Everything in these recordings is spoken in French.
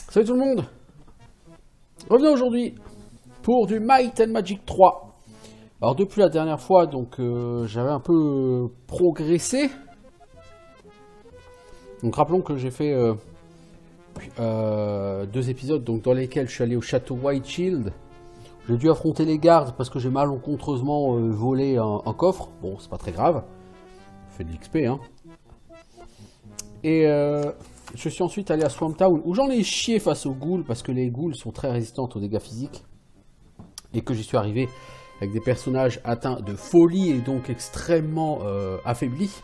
Salut tout le monde. Revenons aujourd'hui pour du Might and Magic 3. Alors depuis la dernière fois, donc j'avais un peu progressé. Donc rappelons que j'ai fait 2 épisodes donc, dans lesquels je suis allé au château Whiteshield. J'ai dû affronter les gardes parce que j'ai malencontreusement volé un coffre. Bon, c'est pas très grave. Fait de l'XP, hein. Et je suis ensuite allé à Swamp Town où j'en ai chié face aux ghouls parce que les ghouls sont très résistantes aux dégâts physiques. Et que j'y suis arrivé avec des personnages atteints de folie et donc extrêmement affaiblis.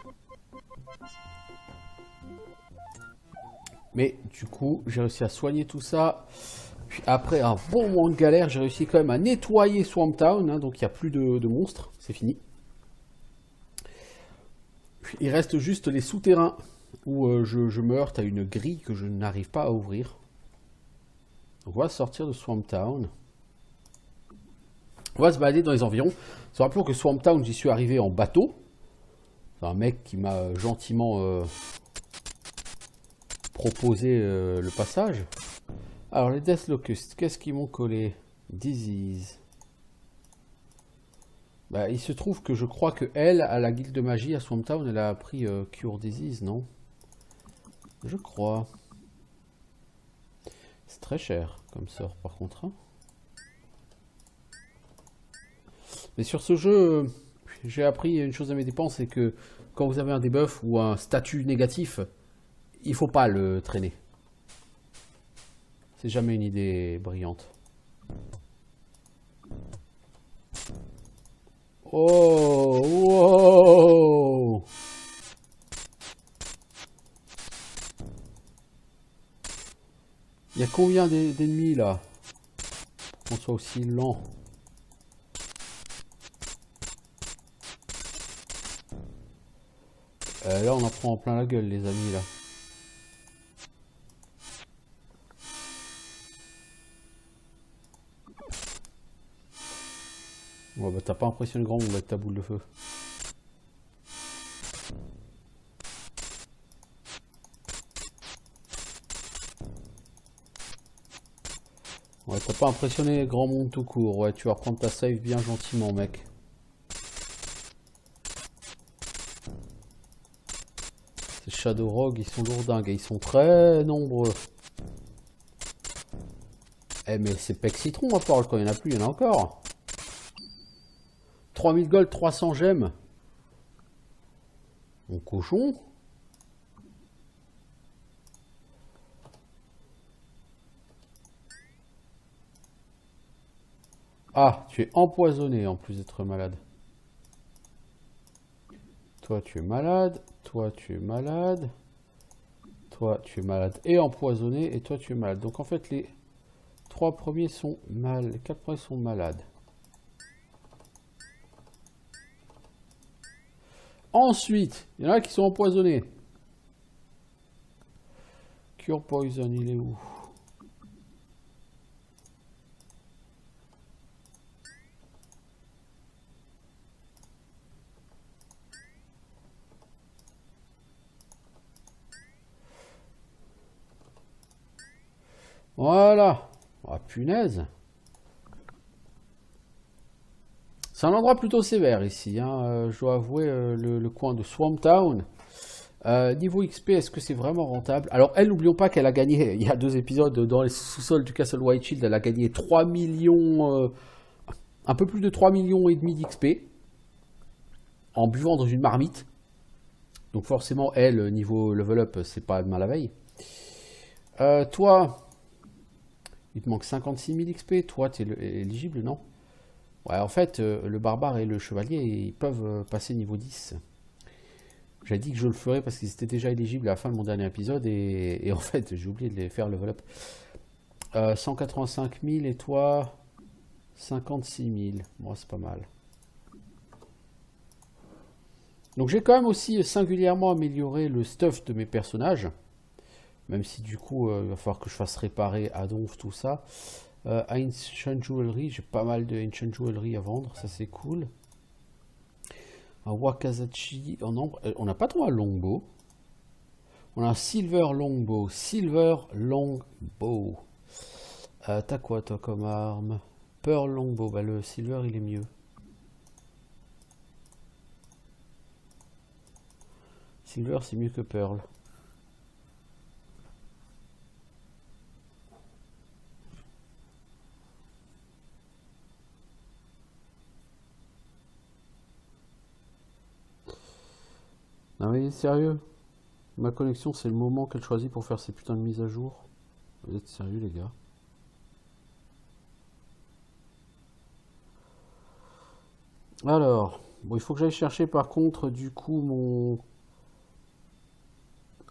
Mais du coup, j'ai réussi à soigner tout ça. Puis après un bon moment de galère, j'ai réussi quand même à nettoyer Swamp Town. Hein, donc il n'y a plus de monstres, c'est fini. Puis, il reste juste les souterrains où je me heurte à une grille que je n'arrive pas à ouvrir. Donc on va sortir de Swamp Town. On va se balader dans les environs. Se rappelons que Swamp Town, j'y suis arrivé en bateau. C'est un mec qui m'a gentiment proposé le passage. Alors les Death Locusts, qu'est-ce qu'ils m'ont collé? Disease. Bah, il se trouve que je crois que elle, à la guilde de magie à Swamp Town, elle a appris Cure Disease, non? Je crois. C'est très cher comme sort par contre. Hein. Mais sur ce jeu, j'ai appris une chose à mes dépens, c'est que quand vous avez un debuff ou un statut négatif, il faut pas le traîner. C'est jamais une idée brillante. Oh, wow. Il y a combien d'ennemis là? Qu'on soit aussi lent. Là on en prend en plein la gueule les amis là. Ouais, bah t'as pas impressionné grand monde avec ta boule de feu. Ouais, t'as pas impressionné grand monde tout court. Ouais, tu vas reprendre ta save bien gentiment, mec. Ces Shadow Rogue, ils sont lourdingues et ils sont très nombreux. Eh, mais c'est Pec Citron, à part quand il n'y en a plus, il y en a encore. 3000 gold, 300 gemmes. Mon cochon. Ah, tu es empoisonné en plus d'être malade. Toi, tu es malade. Toi, tu es malade. Toi, tu es malade et empoisonné. Et toi, tu es malade. Donc, en fait, les 3 premiers sont mal. Les 4 premiers sont malades. Ensuite, il y en a qui sont empoisonnés. Cure Poison, il est où? Voilà. Ah, punaise. C'est un endroit plutôt sévère ici. Hein. Je dois avouer le coin de Swamp Town. Niveau XP, est-ce que c'est vraiment rentable? Alors, elle, n'oublions pas qu'elle a gagné, il y a 2 épisodes, dans les sous-sols du Castle Whiteshield, elle a gagné 3 millions, un peu plus de 3 millions et demi d'XP, en buvant dans une marmite. Donc forcément, elle, niveau level up, c'est pas demain la veille. Toi, il te manque 56 000 XP, toi, tu es éligible, non? Ouais, en fait, le barbare et le chevalier, ils peuvent passer niveau 10. J'ai dit que je le ferais parce qu'ils étaient déjà éligibles à la fin de mon dernier épisode et en fait j'ai oublié de les faire level up. 185 000 et toi 56 000. Moi c'est pas mal. Donc j'ai quand même aussi singulièrement amélioré le stuff de mes personnages. Même si du coup il va falloir que je fasse réparer à donf tout ça. Ancient Jewelry, j'ai pas mal de Ancient Jewelry à vendre, ça c'est cool. Un Wakazachi en ombre. On n'a pas trop un longbow. On a un Silver Longbow. Silver Longbow. T'as quoi toi comme arme? Pearl Longbow. Bah le Silver il est mieux. Silver c'est mieux que Pearl. Non mais sérieux? Ma connexion c'est le moment qu'elle choisit pour faire ces putains de mises à jour. Vous êtes sérieux les gars? Alors, bon il faut que j'aille chercher par contre du coup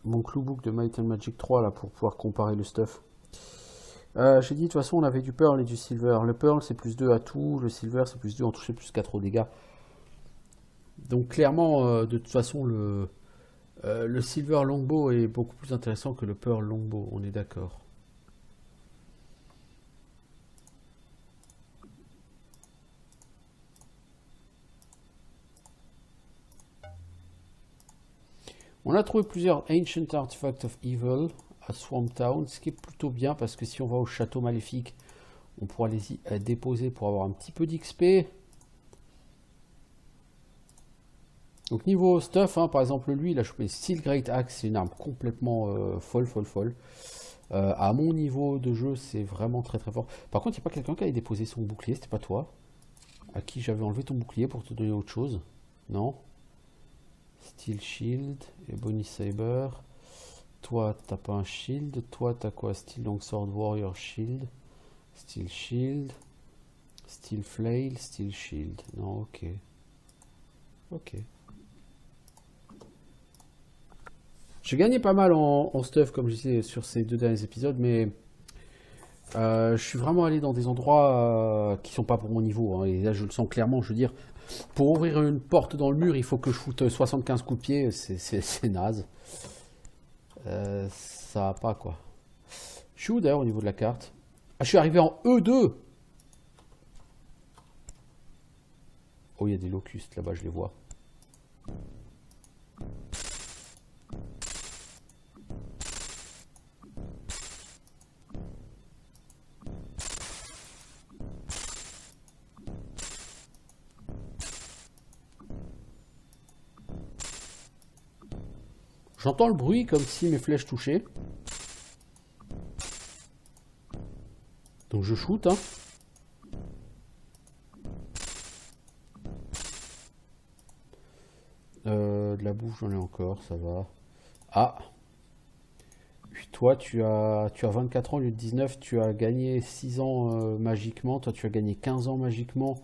mon Cluebook de Might and Magic 3 là pour pouvoir comparer le stuff. J'ai dit de toute façon on avait du Pearl et du Silver. Le Pearl c'est plus 2 à tout, le Silver c'est plus 2 en toucher, plus 4 au dégâts. Donc clairement de toute façon le Silver Longbow est beaucoup plus intéressant que le Pearl Longbow, on est d'accord. On a trouvé plusieurs Ancient Artifacts of Evil à Swamp Town, ce qui est plutôt bien parce que si on va au château maléfique, on pourra les y déposer pour avoir un petit peu d'XP. Donc niveau stuff, hein, par exemple lui il a chopé Steel Great Axe, c'est une arme complètement folle. À mon niveau de jeu c'est vraiment très fort. Par contre il n'y a pas quelqu'un qui avait déposé son bouclier, c'était pas toi? À qui j'avais enlevé ton bouclier pour te donner autre chose? Non? Steel Shield, Ebony Saber. Toi, t'as pas un shield. Toi, t'as quoi? Steel Longsword Warrior Shield. Steel Shield. Steel Flail, Steel Shield. Non, ok. Ok. J'ai gagné pas mal en stuff, comme je disais, sur ces 2 derniers épisodes, mais je suis vraiment allé dans des endroits qui sont pas pour mon niveau. Hein, et là, je le sens clairement. Je veux dire, pour ouvrir une porte dans le mur, il faut que je foute 75 coups de pied. C'est naze. Ça va pas, quoi. Je suis où d'ailleurs au niveau de la carte? Ah, je suis arrivé en E2. Oh, il y a des locustes là-bas, je les vois. J'entends le bruit comme si mes flèches touchaient. Donc je shoot, hein. De la bouffe, j'en ai encore, ça va. Ah. Puis toi, tu as 24 ans au lieu de 19, tu as gagné 6 ans magiquement. Toi, tu as gagné 15 ans magiquement.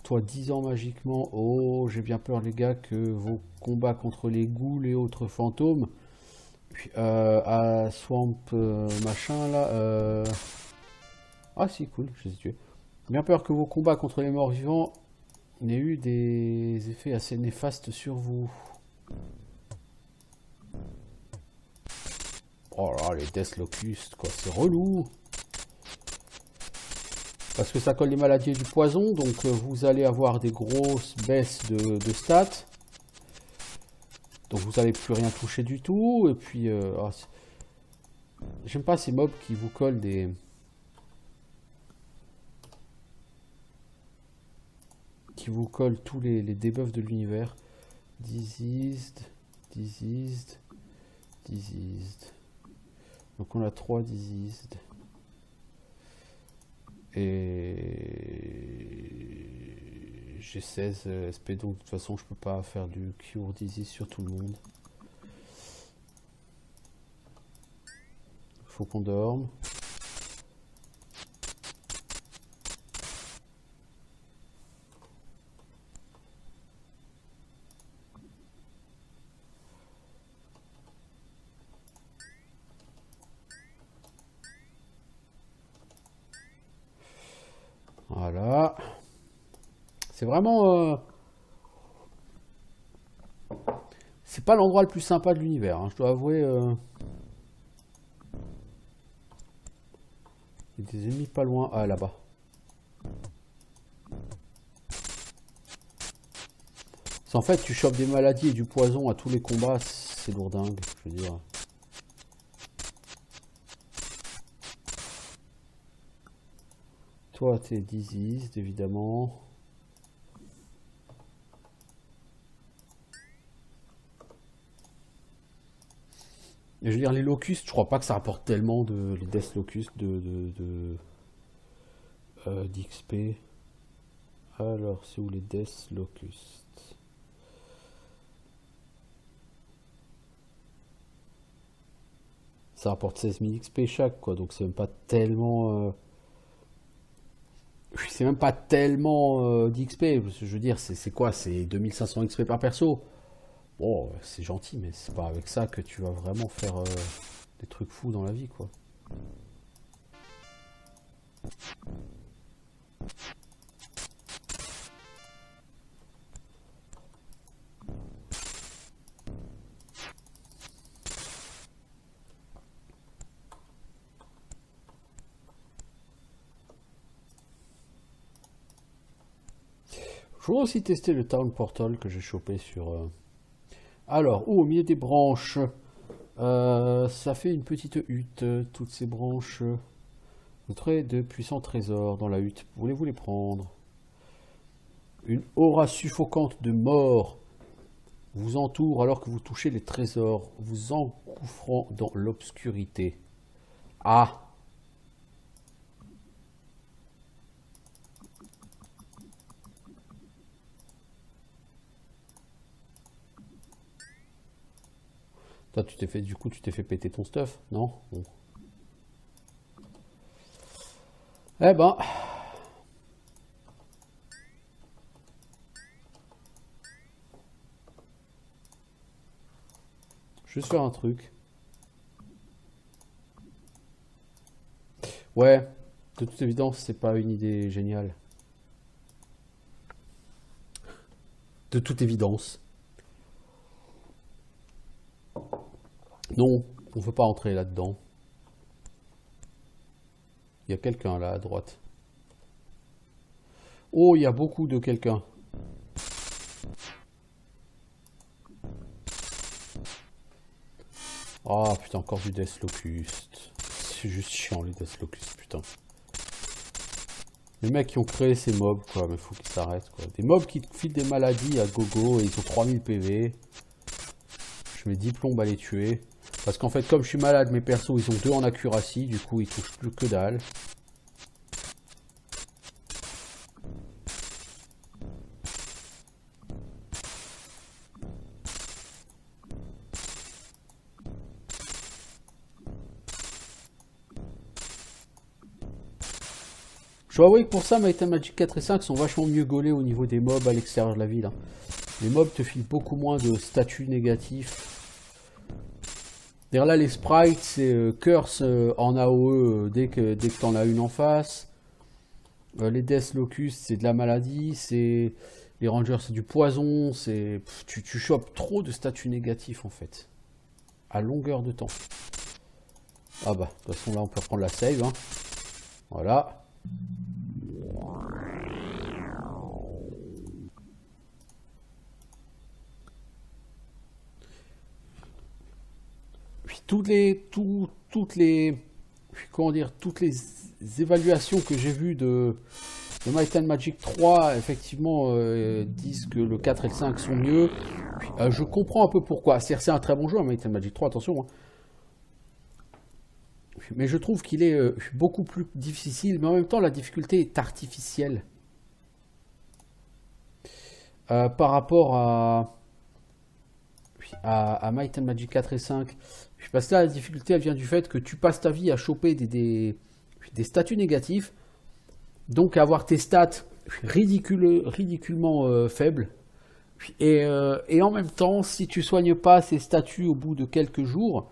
Toi, 10 ans magiquement. Oh, j'ai bien peur, les gars, que vos combats contre les ghouls et autres fantômes. Puis, à Swamp machin, là. Ah, si, cool, je les ai tués. Bien peur que vos combats contre les morts vivants n'aient eu des effets assez néfastes sur vous. Oh là, les Death Locust, quoi, c'est relou. Parce que ça colle les maladies et du poison, donc vous allez avoir des grosses baisses de stats. Donc vous n'allez plus rien toucher du tout. Et puis, oh, j'aime pas ces mobs qui vous collent des... qui vous collent tous les debuffs de l'univers. Diseased, diseased, diseased. Donc on a 3 diseased. Et j'ai 16 SP, donc de toute façon je peux pas faire du cure disease sur tout le monde. Faut qu'on dorme. Voilà. C'est vraiment... c'est pas l'endroit le plus sympa de l'univers, hein, je dois avouer. Il y a des ennemis pas loin. Ah, là-bas. En fait, tu chopes des maladies et du poison à tous les combats. c'est lourdingue, je veux dire. Toi, t'es diseased, évidemment. Et je veux dire, les locustes, je crois pas que ça rapporte tellement de les death locustes d'XP. Alors, c'est où les death locustes? Ça rapporte 16 000 XP chaque, quoi. Donc c'est même pas tellement. C'est même pas tellement d'XP. Je veux dire, c'est quoi? C'est 2500 XP par perso. Bon, c'est gentil, mais c'est pas avec ça que tu vas vraiment faire des trucs fous dans la vie, quoi. Je voudrais aussi tester le Town Portal que j'ai chopé sur... Alors, au milieu des branches, ça fait une petite hutte, toutes ces branches. Vous trouvez de puissants trésors dans la hutte. Voulez-vous les prendre? Une aura suffocante de mort vous entoure alors que vous touchez les trésors, vous engouffrant dans l'obscurité. Ah! Toi, tu t'es fait, du coup, tu t'es fait péter ton stuff, non? Bon. Eh ben, je vais faire un truc. Ouais, de toute évidence, c'est pas une idée géniale. De toute évidence. Non, on ne veut pas entrer là-dedans. Il y a quelqu'un là à droite. Oh, il y a beaucoup de quelqu'un. Ah putain, encore du Death Locust. C'est juste chiant les Death Locust, putain. Les mecs qui ont créé ces mobs, quoi, mais faut qu'ils s'arrêtent, quoi. Des mobs qui te filent des maladies à gogo et ils ont 3000 PV. Je mets 10 plombes à les tuer. Parce qu'en fait, comme je suis malade, mes persos, ils ont 2 en accuracy, du coup, ils touchent plus que dalle. Je dois avouer que pour ça, Might and Magic 4 et 5 sont vachement mieux gaulés au niveau des mobs à l'extérieur de la ville. Hein. Les mobs te filent beaucoup moins de statuts négatifs. D'ailleurs là, les sprites, c'est curse en AOE dès que t'en as une en face. Les Death Locust, c'est de la maladie. Les Rangers, c'est du poison. Tu chopes trop de statuts négatifs en fait. À longueur de temps. Ah bah, de toute façon là, on peut reprendre la save. Hein. Voilà. Toutes les, comment dire, toutes les évaluations que j'ai vues de Might and Magic 3, effectivement, disent que le 4 et le 5 sont mieux. Je comprends un peu pourquoi. C'est un très bon jeu, Might and Magic 3, attention. Hein. Mais je trouve qu'il est beaucoup plus difficile, mais en même temps, la difficulté est artificielle. Par rapport à Might and Magic 4 et 5. Parce que là, la difficulté, elle vient du fait que tu passes ta vie à choper des statuts négatifs, donc à avoir tes stats ridiculement faibles. Et en même temps, si tu soignes pas ces statuts au bout de quelques jours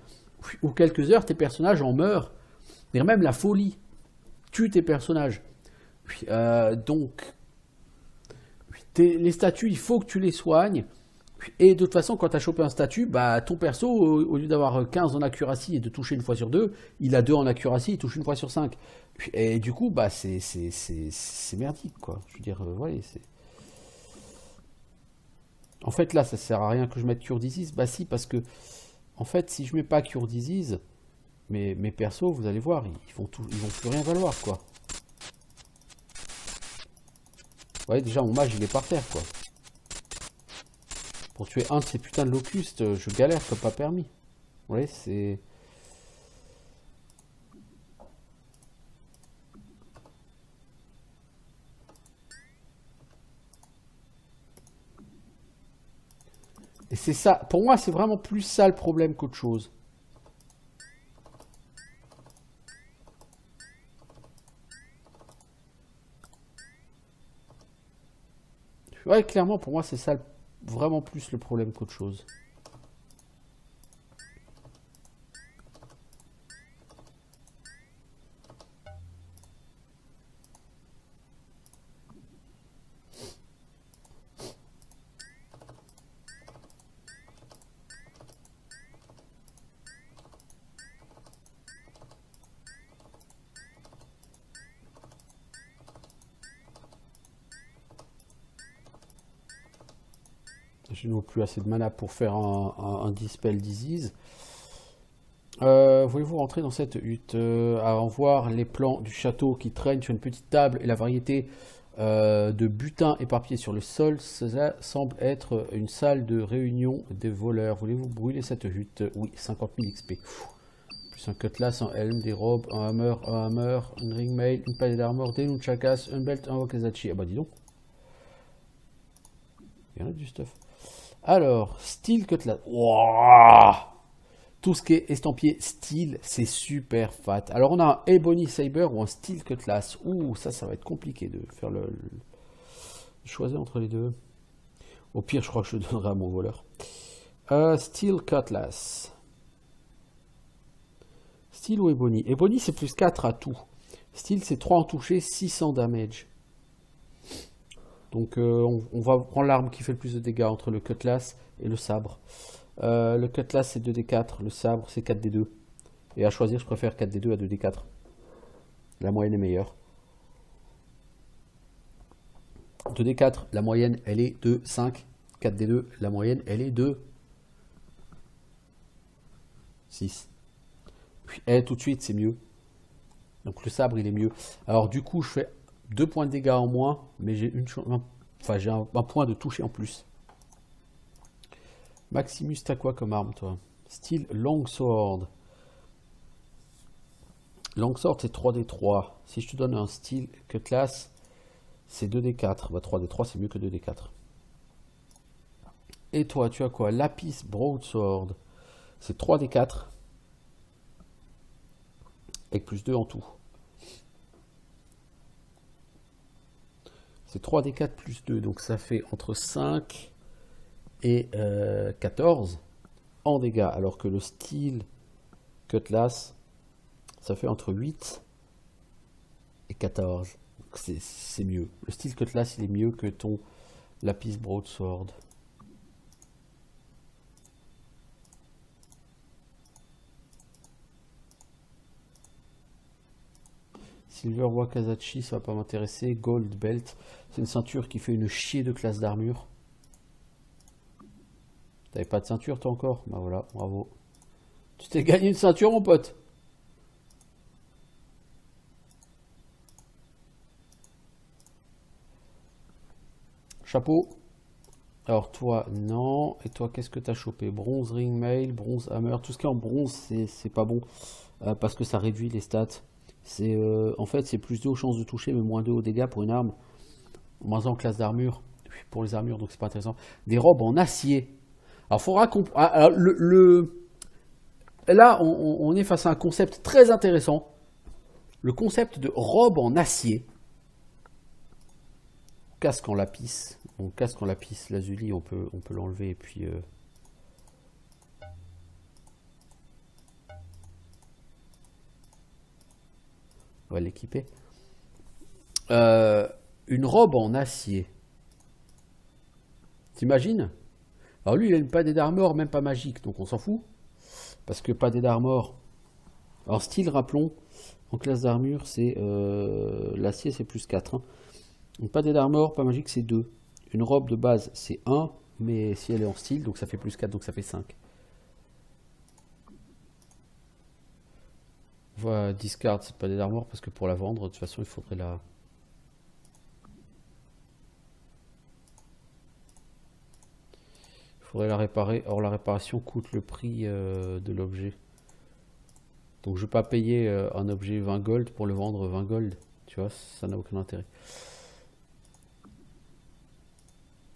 ou quelques heures, tes personnages en meurent. Et même la folie tue tes personnages. Donc, les statuts, il faut que tu les soignes. Et de toute façon, quand tu as chopé un statut, bah, ton perso, au lieu d'avoir 15 en accuracy et de toucher une fois sur 2, il a 2 en accuracy, il touche une fois sur 5. Et du coup, bah, c'est merdique, quoi. Je veux dire, ouais, c'est... En fait, là, ça sert à rien que je mette Cure Disease. Bah si, parce que En fait, si je mets pas Cure Disease, mes persos, vous allez voir, ils vont plus rien valoir, quoi. Vous voyez, déjà, mon mage, il est par terre, quoi. Pour tuer un de ces putains de locustes, je galère comme pas permis. Vous voyez, c'est... Et c'est ça, pour moi, c'est vraiment plus ça le problème qu'autre chose. Ouais, clairement, pour moi, c'est ça vraiment plus le problème qu'autre chose. Je n'ai plus assez de mana pour faire un Dispel Disease. Voulez-vous rentrer dans cette hutte à en voir les plans du château qui traînent sur une petite table et la variété de butins éparpillés sur le sol. Cela semble être une salle de réunion des voleurs. Voulez-vous brûler cette hutte? Oui, 50 000 XP. Plus un cutlass, un helm, des robes, un hammer, une ring mail, une palette d'armor, des nunchakas, un belt, un wakizashi. Ah bah dis donc. Il y en a du stuff. Alors, steel cutlass. Wow, tout ce qui est estampillé steel, c'est super fat. Alors, on a un Ebony Saber ou un steel cutlass. Ouh, ça va être compliqué de faire le choisir entre les deux. Au pire, je crois que je donnerai à mon voleur. Steel cutlass. Steel ou Ebony? Ebony, c'est plus 4 à tout. Steel, c'est 3 en toucher, 600 damage. Donc on va prendre l'arme qui fait le plus de dégâts entre le cutlass et le sabre. Le cutlass c'est 2d4, le sabre c'est 4d2. Et à choisir, je préfère 4d2 à 2d4. La moyenne est meilleure. 2d4, la moyenne elle est de 5. 4d2, la moyenne elle est de 6. Puis tout de suite c'est mieux. Donc le sabre il est mieux. Alors du coup je fais 2 points de dégâts en moins, mais j'ai j'ai un point de toucher en plus. Maximus, t'as quoi comme arme, toi? Style Longsword. Longsword, c'est 3d3. Si je te donne un style Cutlass, c'est 2d4. Bah, 3d3, c'est mieux que 2d4. Et toi, tu as quoi? Lapis Broadsword. C'est 3d4. Avec plus 2 en tout. C'est 3d4 plus 2, donc ça fait entre 5 et 14 en dégâts, alors que le steel Cutlass, ça fait entre 8 et 14. C'est mieux. Le steel Cutlass, il est mieux que ton Lapis Broadsword. Silver Wakizashi, ça va pas m'intéresser. Gold Belt, c'est une ceinture qui fait une chier de classe d'armure. T'avais pas de ceinture toi encore? Bah voilà, bravo. Tu t'es gagné une ceinture mon pote. Chapeau. Alors toi, non. Et toi, qu'est-ce que t'as chopé? Bronze ring mail, bronze hammer. Tout ce qui est en bronze, c'est pas bon. Parce que ça réduit les stats. En fait, c'est plus 2 aux chances de toucher, mais moins 2 aux dégâts pour une arme. Moins 1 en classe d'armure. Pour les armures, donc c'est pas intéressant. Des robes en acier. Alors, faudra comprendre. Là, on est face à un concept très intéressant. Le concept de robe en acier. Casque en lapis. Bon, casque en lapis, lazuli, on peut l'enlever et puis... on va l'équiper. Une robe en acier. T'imagines? Alors lui, il a une padée d'armor, même pas magique, donc on s'en fout. Parce que padée d'armor... Alors style, rappelons, en classe d'armure, c'est... l'acier, c'est plus 4. Hein. Une padée d'armor, pas magique, c'est 2. Une robe de base, c'est 1, mais si elle est en style, donc ça fait plus 4, donc ça fait 5. Voilà, discard, c'est pas des armures parce que pour la vendre, de toute façon, il faudrait la... Il faudrait la réparer. Or, la réparation coûte le prix de l'objet. Donc, je vais pas payer un objet 20 gold pour le vendre 20 gold. Tu vois, ça n'a aucun intérêt.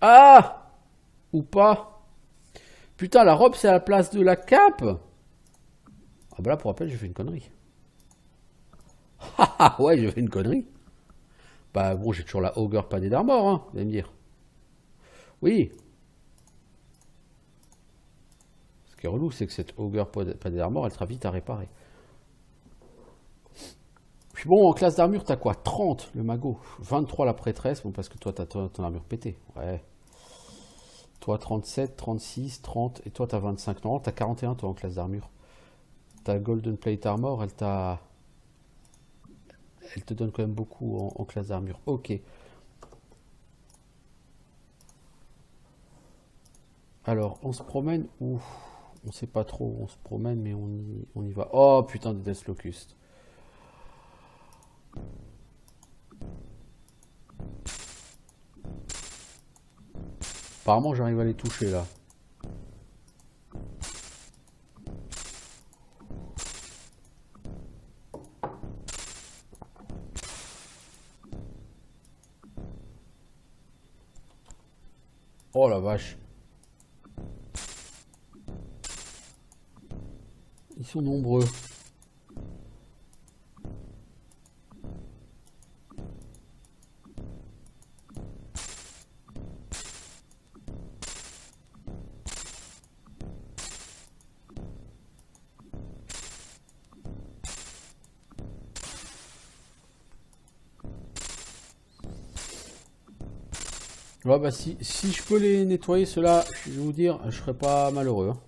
Ah! Ou pas? Putain, la robe, c'est à la place de la cape? Ah bah là, pour rappel, j'ai fait une connerie. Ah ouais, j'ai fait une connerie. Bah bon, j'ai toujours la Ogre Pané d'Armor, hein, vous allez me dire. Oui. Ce qui est relou, c'est que cette Ogre Pané d'Armor, elle sera vite à réparer. Puis bon, en classe d'armure, t'as quoi? 30 le magot. 23 la prêtresse, bon, parce que toi, t'as ton armure pétée. Ouais. Toi, 37, 36, 30, et toi, t'as 25. Non, t'as 41, toi, en classe d'armure. Ta Golden Plate Armor, elle t'a... Elle te donne quand même beaucoup en classe d'armure. Ok. Alors, on se promène où? On sait pas trop où on se promène, mais on y va. Oh putain de Death Locust. Apparemment, j'arrive à les toucher là. Oh la vache. Ils sont nombreux. Ouais, bah si je peux les nettoyer ceux-là, je vais vous dire, je serais pas malheureux. Hein.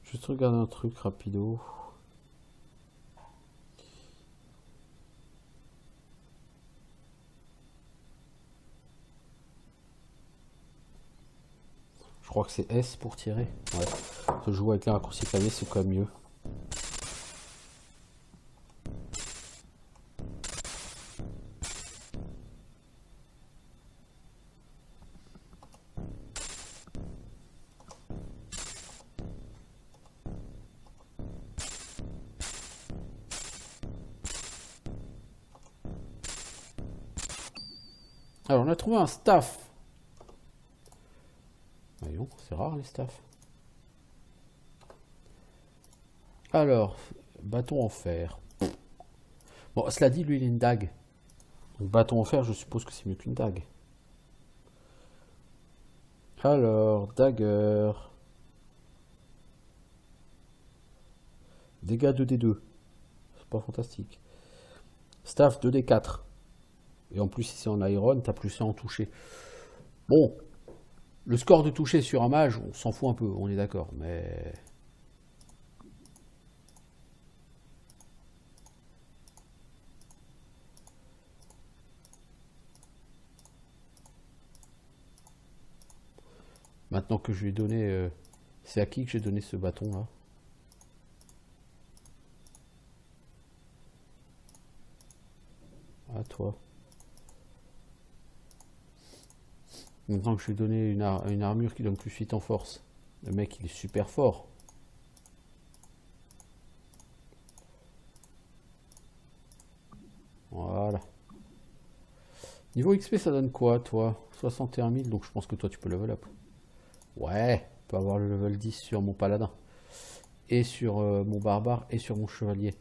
Juste regarder un truc rapido. Je crois que c'est S pour tirer. Ouais. Se jouer avec les raccourcis clavier, c'est quand même mieux. Alors, on a trouvé un staff. Voyons, c'est rare les staffs. Alors, bâton en fer. Bon, cela dit, lui, il a une dague. Donc, bâton en fer, je suppose que c'est mieux qu'une dague. Alors, dagger. Dégâts 2d2. C'est pas fantastique. Staff 2d4. Et en plus, si c'est en iron, t'as plus 100 en toucher. Bon, le score de toucher sur un mage, on s'en fout un peu, on est d'accord, mais... Maintenant que je lui ai donné... c'est à qui que j'ai donné ce bâton là? À toi. Maintenant que je lui ai donné une armure qui donne plus 8 en force. Le mec il est super fort. Voilà. Niveau XP ça donne quoi toi? 61 000, donc je pense que toi tu peux level up. Ouais, on peut avoir le level 10 sur mon paladin. Et sur mon barbare et sur mon chevalier.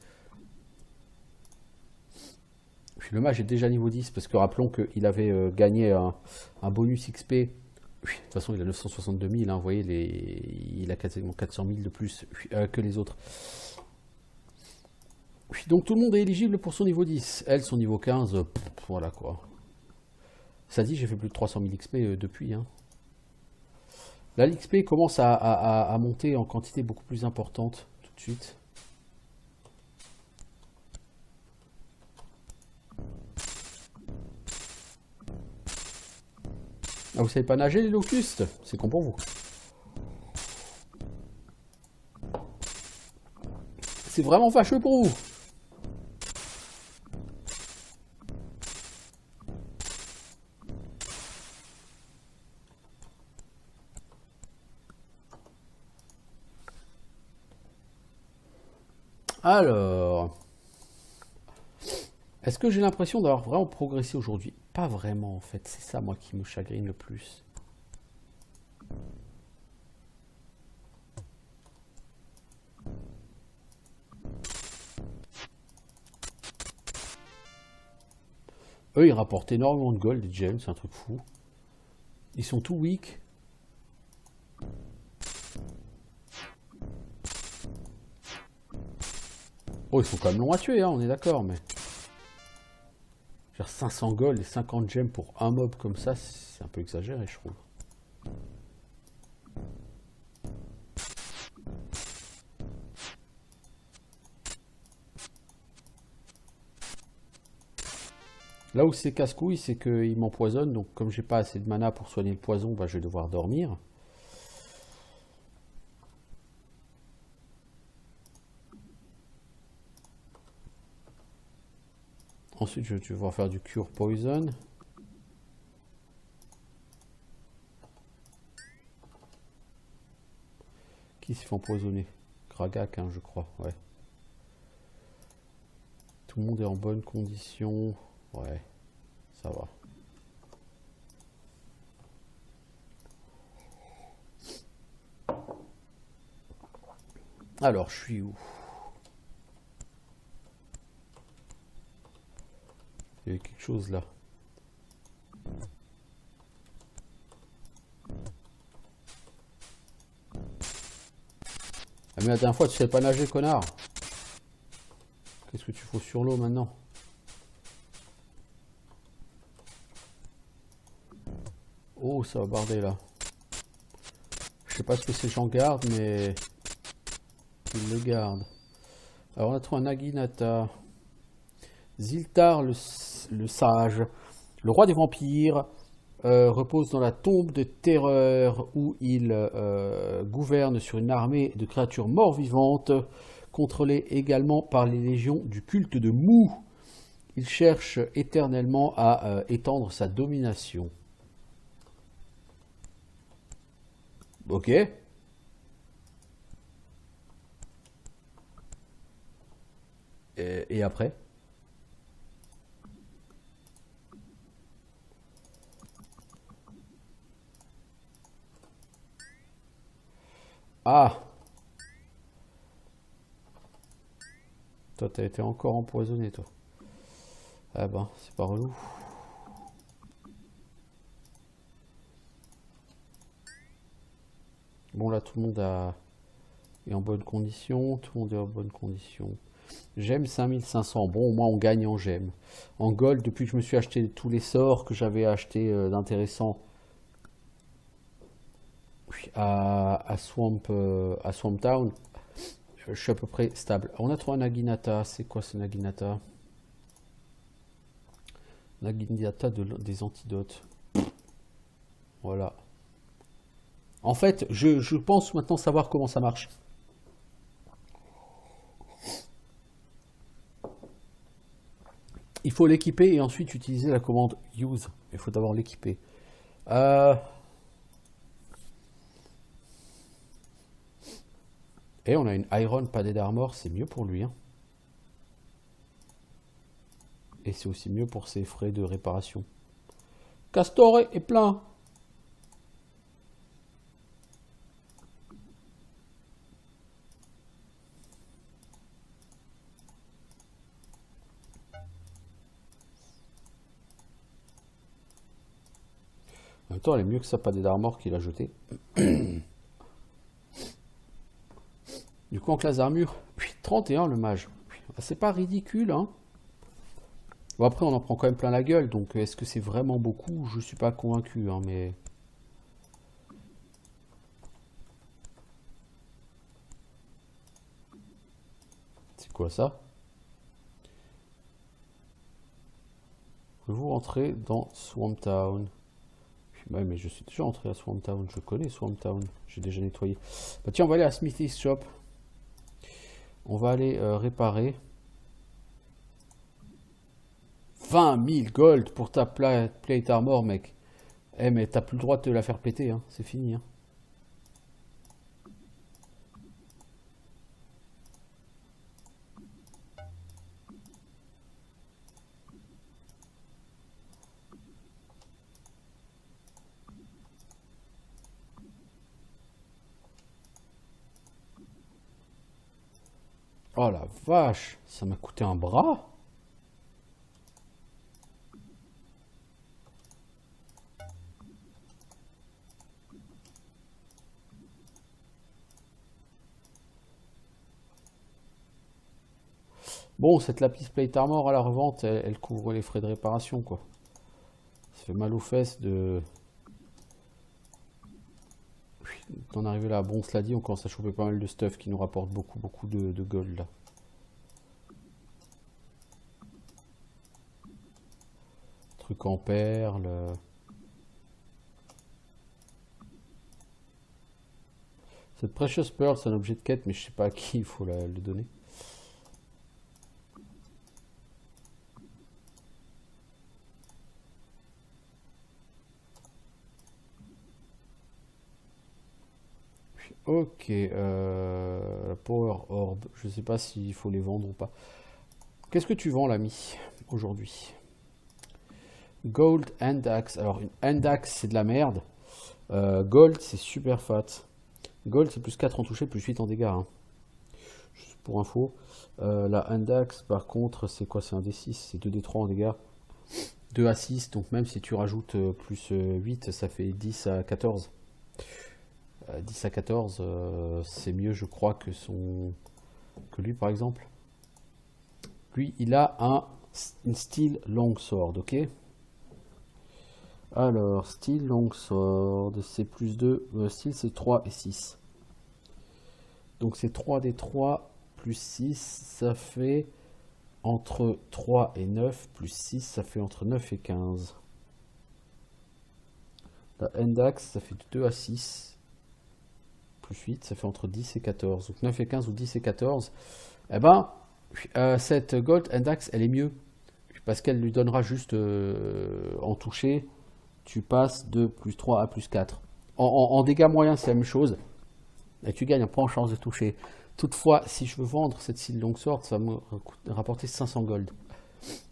Puis le mage est déjà niveau 10 parce que rappelons qu'il avait gagné un bonus XP. De toute façon, il a 962 000. Hein, vous voyez, il a quasiment 400 000 de plus que les autres. Donc tout le monde est éligible pour son niveau 10. Elle, son niveau 15, voilà quoi. Ça dit, j'ai fait plus de 300 000 XP depuis. Hein. Là, l'XP commence à monter en quantité beaucoup plus importante tout de suite. Ah, vous savez pas nager les locustes? C'est con pour vous. C'est vraiment fâcheux pour vous. Alors, est-ce que j'ai l'impression d'avoir vraiment progressé aujourd'hui? Pas vraiment en fait, c'est ça moi qui me chagrine le plus. Eux, ils rapportent énormément de gold, les gems, c'est un truc fou. Ils sont tout weak. Oh, ils sont quand même longs à tuer, hein, on est d'accord, mais... Genre 500 gold et 50 gemmes pour un mob comme ça, c'est un peu exagéré, je trouve. Là où c'est casse-couille, c'est qu'il m'empoisonne, donc comme j'ai pas assez de mana pour soigner le poison, bah, je vais devoir dormir. Ensuite, je vais devoir faire du cure poison. Qui s'est fait empoisonner? Gragak, hein, je crois, ouais. Tout le monde est en bonne condition. Ouais, ça va. Alors, je suis où? Il y a quelque chose là. Ah mais la dernière fois tu sais pas nager, connard. Qu'est-ce que tu fous sur l'eau maintenant? Oh, ça va barder là. Je sais pas ce que ces gens gardent, mais ils le gardent. Alors on a trouvé un Naginata. Ziltar le sage, le roi des vampires, repose dans la tombe de terreur où il gouverne sur une armée de créatures mort-vivantes, contrôlées également par les légions du culte de Mu. Il cherche éternellement à étendre sa domination. Ok. Et après? Ah! Toi, t'as été encore empoisonné, toi. Ah ben, c'est pas relou. Bon, là, tout le monde est en bonne condition. Tout le monde est en bonne condition. Gemme 5500. Bon, au moins, on gagne en gemme. En gold, depuis que je me suis acheté tous les sorts que j'avais acheté d'intéressant à Swamp Town, je suis à peu près stable. On a trouvé un Naginata. C'est quoi ce Naginata? Naginata des antidotes. Voilà. En fait, je pense maintenant savoir comment ça marche. Il faut l'équiper et ensuite utiliser la commande use. Il faut d'abord l'équiper. Et on a une Iron Padded Armor, c'est mieux pour lui. Hein. Et c'est aussi mieux pour ses frais de réparation. Castor est plein. En même temps, elle est mieux que sa Padded Armor qu'il a jeté. Du coup, en classe d'armure, 31 le mage. C'est pas ridicule, hein. Bon, après, on en prend quand même plein la gueule, donc est-ce que c'est vraiment beaucoup? Je suis pas convaincu, hein, mais... C'est quoi ça? Pouvez-vous rentrer dans Swamp Town? Ouais, mais je suis déjà entré à Swamp Town. Je connais Swamp Town. J'ai déjà nettoyé. Bah tiens, on va aller à Smithy's Shop. On va aller réparer. 20 000 gold pour ta plate armor, mec. Eh, mais t'as plus le droit de te la faire péter, hein. C'est fini, hein. Oh la vache, ça m'a coûté un bras. Bon, cette lapis plate armor à la revente, elle couvre les frais de réparation, quoi. Ça fait mal aux fesses de... D'en arriver là. Bon, cela dit, on commence à choper pas mal de stuff qui nous rapporte beaucoup de gold, là. Truc en perles... Cette Precious Pearl, c'est un objet de quête, mais je sais pas à qui il faut le donner. Ok, la Power Orb, je sais pas s'il faut les vendre ou pas. Qu'est-ce que tu vends, l'ami, aujourd'hui? Gold Hand Axe. Alors, une Hand Axe, c'est de la merde. Gold, c'est super fat. Gold, c'est plus 4 en toucher, plus 8 en dégâts, hein. Juste pour info. La Hand Axe, par contre, c'est quoi? C'est un D6, c'est 2D3 en dégâts. 2 à 6, donc même si tu rajoutes plus 8, ça fait 10 à 14. 10 à 14, c'est mieux, je crois, que lui, par exemple. Lui, il a une Steel Longsword, ok? Alors, Steel Longsword, c'est plus 2. Steel, c'est 3 et 6. Donc, c'est 3d3 plus 6, ça fait entre 3 et 9, plus 6, ça fait entre 9 et 15. La Hand Axe, ça fait 2 à 6. Plus 8, ça fait entre 10 et 14. Donc 9 et 15 ou 10 et 14. Eh ben, cette Gold Hand Axe, elle est mieux. Parce qu'elle lui donnera juste en toucher. Tu passes de plus 3 à plus 4. En dégâts moyens, c'est la même chose. Et tu gagnes un point en chance de toucher. Toutefois, si je veux vendre cette Steel Longsword, ça va me rapporter 500 gold.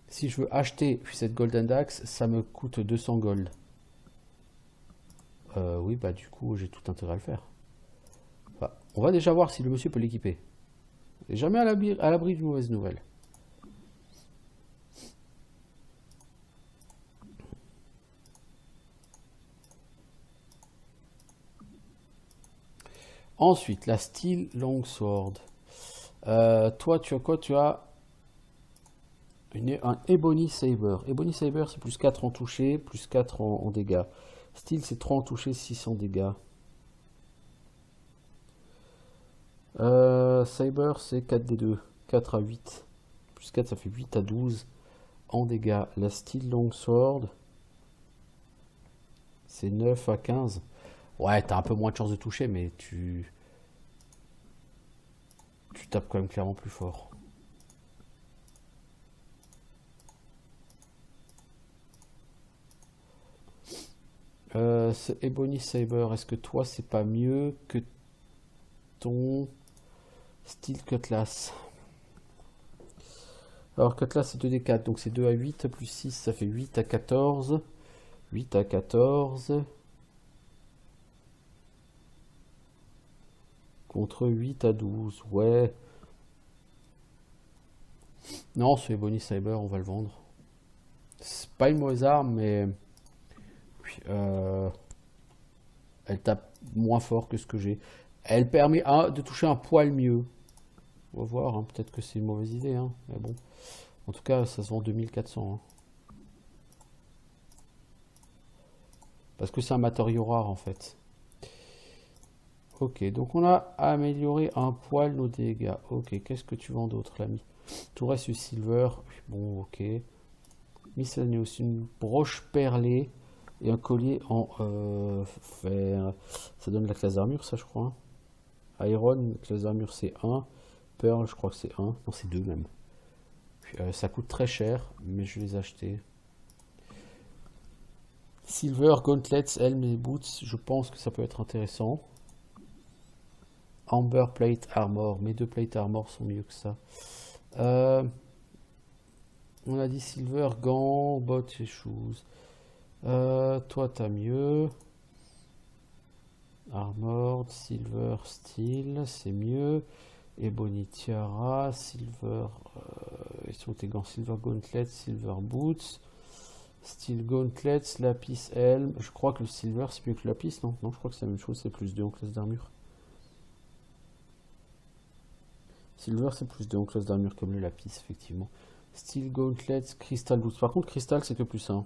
Si je veux acheter cette Gold Hand Axe, ça me coûte 200 gold. Oui, bah du coup, j'ai tout intérêt à le faire. Enfin, on va déjà voir si le monsieur peut l'équiper. Jamais à l'abri d'une mauvaise nouvelle. Ensuite, la Steel Longsword. Toi, tu as quoi? Tu as un Ebony Saber. Ebony Saber, c'est plus 4 en toucher, plus 4 en dégâts. Steel, c'est 3 en toucher, 6 en dégâts. Saber, c'est 4d2. 4 à 8. Plus 4, ça fait 8 à 12 en dégâts. La Steel Longsword, c'est 9 à 15. Ouais, t'as un peu moins de chance de toucher, mais tu tapes quand même clairement plus fort. Ce Ebony Saber, est-ce que toi, c'est pas mieux que ton Steel Cutlass? Alors, Cutlass, c'est 2d4, donc c'est 2 à 8, plus 6, ça fait 8 à 14. 8 à 14. Contre 8 à 12, ouais. Non, ce Ebony Saber, on va le vendre. C'est pas une mauvaise arme, mais... elle tape moins fort que ce que j'ai. Elle permet de toucher un poil mieux. On va voir, hein, peut-être que c'est une mauvaise idée, hein, mais bon. En tout cas, ça se vend 2400. Hein. Parce que c'est un matériau rare, en fait. Ok, donc on a amélioré un poil nos dégâts. Ok, qu'est-ce que tu vends d'autre, l'ami? Tout reste du silver. Bon, ok. Miscellaneous, une broche perlée. Et un collier en fer. Ça donne la classe d'armure, ça, je crois. Iron, classe d'armure, c'est 1. Pearl, je crois que c'est 1. Non, c'est 2 même. Puis, ça coûte très cher, mais je vais les acheter. Silver, gauntlets, helm et boots, je pense que ça peut être intéressant. Amber plate armor, mes 2 plate armor sont mieux que ça. On a dit silver, gants, bottes et shoes. Toi, t'as mieux. Armored, silver, steel, c'est mieux. Ebony tiara, silver. Ils sont tes gants, silver gauntlets, silver boots. Steel gauntlets, lapis helm. Je crois que le silver c'est mieux que le lapis, non? Non, je crois que c'est la même chose, c'est plus 2 en classe d'armure. Silver c'est plus 2 en classe d'armure comme le lapis, effectivement. Steel gauntlets, crystal boots. Par contre, crystal c'est que plus 1.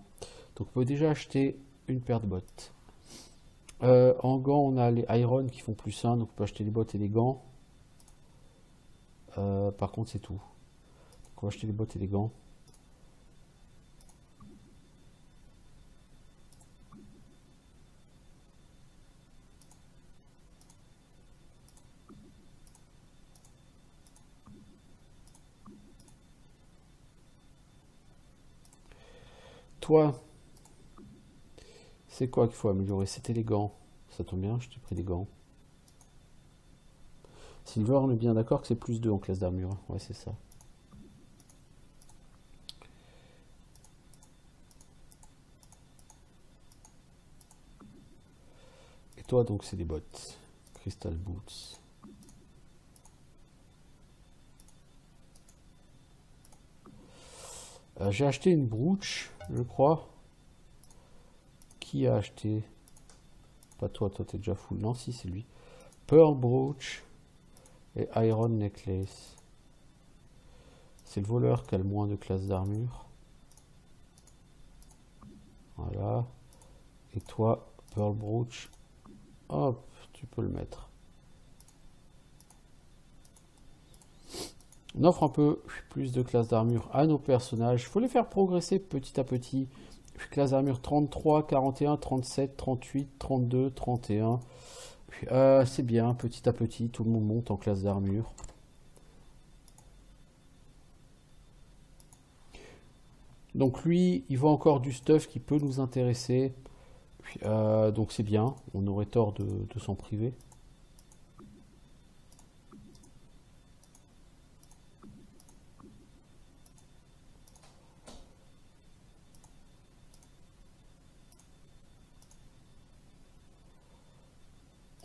Donc on peut déjà acheter une paire de bottes. En gants, on a les iron qui font plus 1, donc on peut acheter les bottes et les gants. Par contre, c'est tout. Donc on va acheter les bottes et les gants. Toi, c'est quoi qu'il faut améliorer? C'était les gants. Ça tombe bien, je t'ai pris des gants. Silver, on est bien d'accord que c'est plus 2 en classe d'armure. Ouais, c'est ça. Et toi, donc, c'est des bottes. Crystal boots. J'ai acheté une brooch, je crois. Qui a acheté? Pas toi, toi t'es déjà full. Non, si, c'est lui. Pearl brooch et iron necklace. C'est le voleur qui a le moins de classe d'armure. Voilà. Et toi, pearl brooch. Hop, tu peux le mettre. On offre un peu plus de classe d'armure à nos personnages. Il faut les faire progresser petit à petit. Classe d'armure 33, 41, 37, 38, 32, 31. C'est bien, petit à petit, tout le monde monte en classe d'armure. Donc lui, il voit encore du stuff qui peut nous intéresser. Donc c'est bien, on aurait tort de s'en priver.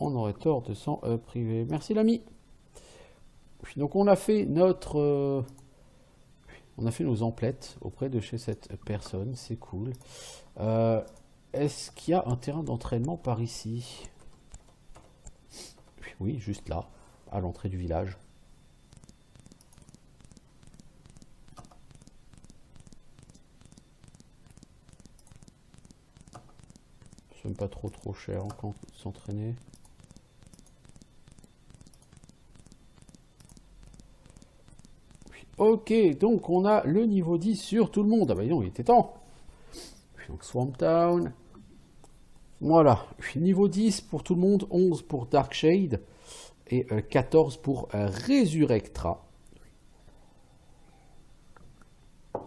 On aurait tort de s'en priver. Merci l'ami. Donc on a fait notre... on a fait nos emplettes auprès de chez cette personne, c'est cool. Est-ce qu'il y a un terrain d'entraînement par ici? Oui, juste là, à l'entrée du village. C'est même pas trop cher encore de s'entraîner. Ok, donc on a le niveau 10 sur tout le monde. Ah bah non, il était temps. Donc Swamp Town. Voilà, niveau 10 pour tout le monde, 11 pour Darkshade et 14 pour Resurrectra. On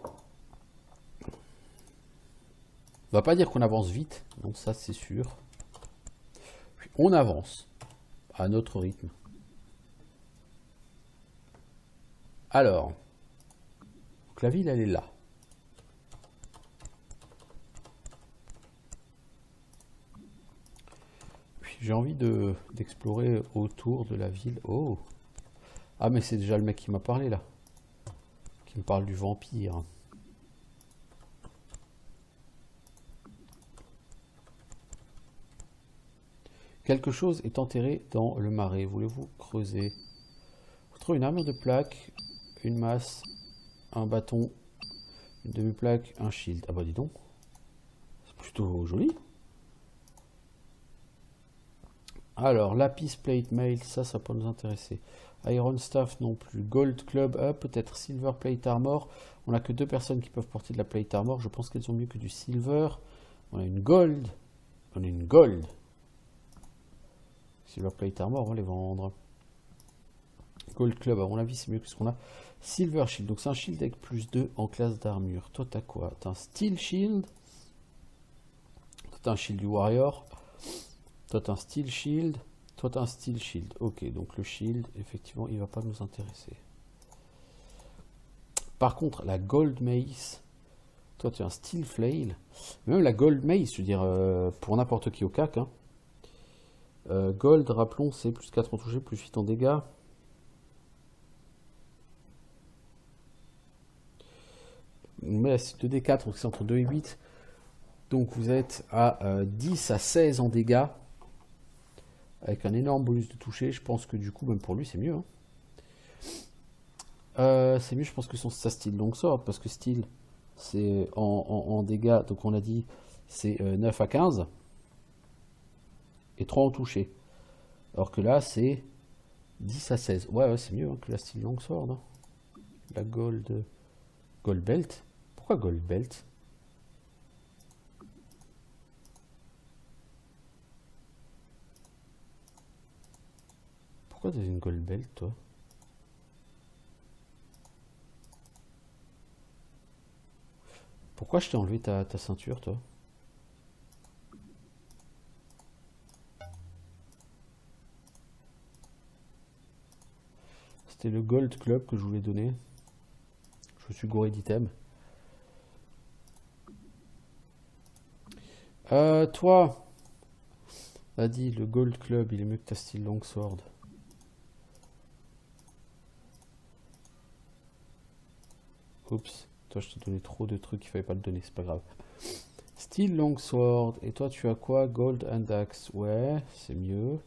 va pas dire qu'on avance vite, donc ça c'est sûr. On avance à notre rythme. Alors, donc la ville elle est là. J'ai envie d'explorer autour de la ville. Oh! Ah mais c'est déjà le mec qui m'a parlé là. Qui me parle du vampire. Quelque chose est enterré dans le marais. Voulez-vous creuser? Vous trouvez une armure de plaque, une masse, un bâton, une demi-plaque, un shield. Ah bah dis donc. C'est plutôt joli. Alors, lapis plate mail, ça peut nous intéresser. Iron staff non plus. Gold club up, peut-être silver plate armor. On n'a que 2 personnes qui peuvent porter de la plate armor. Je pense qu'elles ont mieux que du silver. On a une gold. On a une gold. Silver plate armor, on va les vendre. Gold club, à mon avis, c'est mieux que ce qu'on a. Silver shield, donc c'est un shield avec plus 2 en classe d'armure. Toi, t'as quoi? T'as un steel shield. Toi, t'as un shield du warrior. Toi, t'as un steel shield. Toi, t'as un steel shield. Ok, donc le shield, effectivement, il va pas nous intéresser. Par contre, la gold mace. Toi, tu as un steel flail. Même la gold mace, je veux dire, pour n'importe qui au CAC. Hein. Gold, rappelons, c'est plus 4 en toucher, plus 8 en dégâts. Mais là, c'est 2d4, donc c'est entre 2 et 8. Donc vous êtes à 10 à 16 en dégâts. Avec un énorme bonus de toucher. Je pense que du coup, même pour lui, c'est mieux. Hein. C'est mieux, je pense que sa style longsword. Parce que style, c'est en dégâts. Donc on a dit, c'est 9 à 15. Et 3 en touché. Alors que là, c'est 10 à 16. Ouais, c'est mieux hein, que la style longsword. Hein. La gold belt. Pourquoi gold belt? Pourquoi t'as une gold belt, toi? Pourquoi je t'ai enlevé ta ceinture, toi? C'était le gold club que je voulais donner. Je me suis gouré d'items. Toi, a dit le gold club, il est mieux que ta style longsword. Oups, toi je t'ai donné trop de trucs, il fallait pas le donner, c'est pas grave. Steel longsword, et toi tu as quoi? Gold and axe, ouais, c'est mieux.